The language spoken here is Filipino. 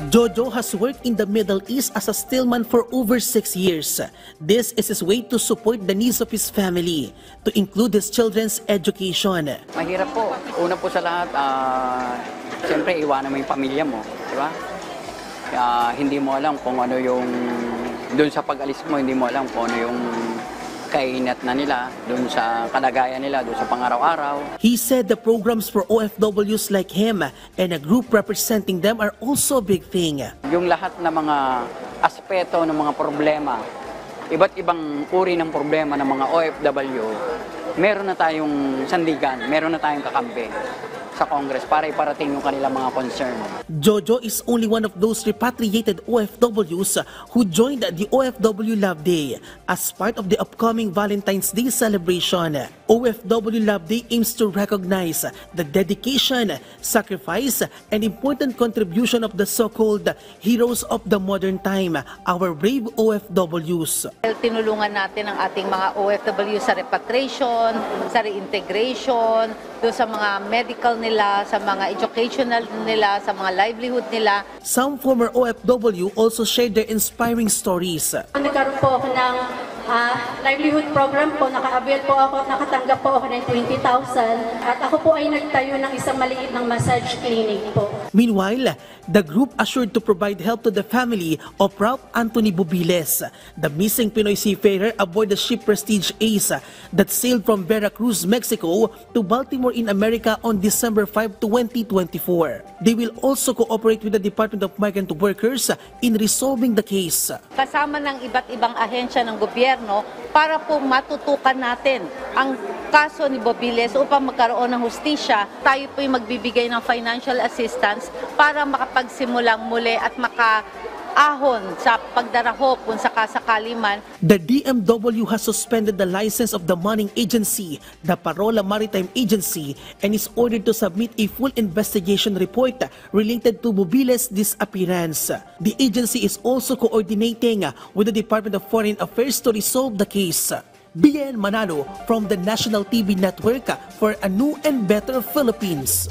Jojo has worked in the Middle East as a stillman for over 6 years. This is his way to support the needs of his family, to include his children's education. Mahirap po. Una po sa lahat, siyempre iwanan mo yung pamilya mo, di ba? Hindi mo alam kung ano yung, doon sa pag-alis mo, hindi mo alam kung ano yung kainat na nila, doon sa kalagayan nila, doon sa pang-araw-araw. He said the programs for OFWs like him and a group representing them are also a big thing. Yung lahat ng mga aspeto ng mga problema, iba't ibang uri ng problema ng mga OFW, meron na tayong sandigan, meron na tayong kakampi sa Congress para iparating yung kanilang mga concern. Jojo is only one of those repatriated OFWs who joined the OFW Love Day as part of the upcoming Valentine's Day celebration. OFW Love Day aims to recognize the dedication, sacrifice, and important contribution of the so-called heroes of the modern time, our brave OFWs. Tinulungan natin ang ating mga OFW sa repatriation, sa reintegration, doon sa mga medical nila, sa mga educational nila, sa mga livelihood nila. Some former OFW also shared their inspiring stories. Nagkaroon po ako ng livelihood program po, naka-avail po ako, nakatanggap po ako ng 20,000 at ako po ay nagtayo ng isang maliit ng massage clinic po. Meanwhile, the group assured to provide help to the family of Ralph Anthony Bubiles, the missing Pinoy seafarer aboard the ship Prestige Ace that sailed from Veracruz, Mexico to Baltimore in America on December 5, 2024. They will also cooperate with the Department of Migrant Workers in resolving the case. Kasama ng iba't ibang ahensya ng gobyerno para po matutukan natin ang kaso ni Bubiles upang magkaroon ng hustisya. Tayo po'y magbibigay ng financial assistance para makapagsimulang muli at makaahon sa pagdaraho kung sakasakali man. The DMW has suspended the license of the manning agency, the Parola Maritime Agency, and is ordered to submit a full investigation report related to Bubiles' disappearance. The agency is also coordinating with the Department of Foreign Affairs to resolve the case. Bien Manalo from the National TV Network for a new and better Philippines.